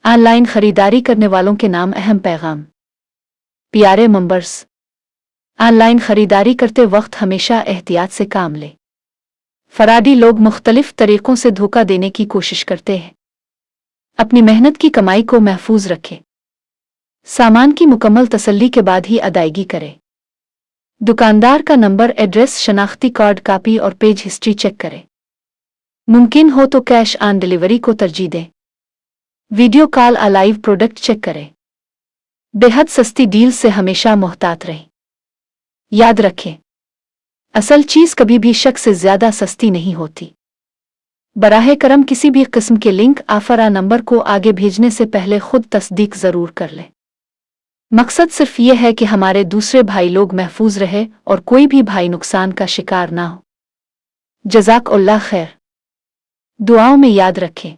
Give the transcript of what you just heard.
Online खरीदारी करने वालों के नाम अहम पैगाम। प्यारे मेंबर्स, ऑनलाइन खरीदारी करते वक्त हमेशा एहतियात से काम लें। फराडी लोग मुख्तलिफ तरीकों से धोखा देने की कोशिश करते हैं। अपनी मेहनत की कमाई को महफूज रखें। सामान की मुकम्मल तसल्ली के बाद ही अदायगी करें। दुकानदार का नंबर, एड्रेस, शनाख्ती कार्ड कॉपी और पेज हिस्ट्री चेक करें। मुमकिन हो तो कैश ऑन डिलीवरी को तरजीह दें। वीडियो कॉल या लाइव प्रोडक्ट चेक करें। बेहद सस्ती डील से हमेशा मोहतात रहें। याद रखें, असल चीज़ कभी भी शक से ज़्यादा सस्ती नहीं होती। बराहे करम किसी भी किस्म के लिंक, ऑफर या नंबर को आगे भेजने से पहले खुद तस्दीक ज़रूर कर लें। मकसद सिर्फ ये है कि हमारे दूसरे भाई लोग महफूज रहे और कोई भी भाई नुकसान का शिकार ना हो। जज़ाकल्लाह खैर। दुआओं में याद रखें।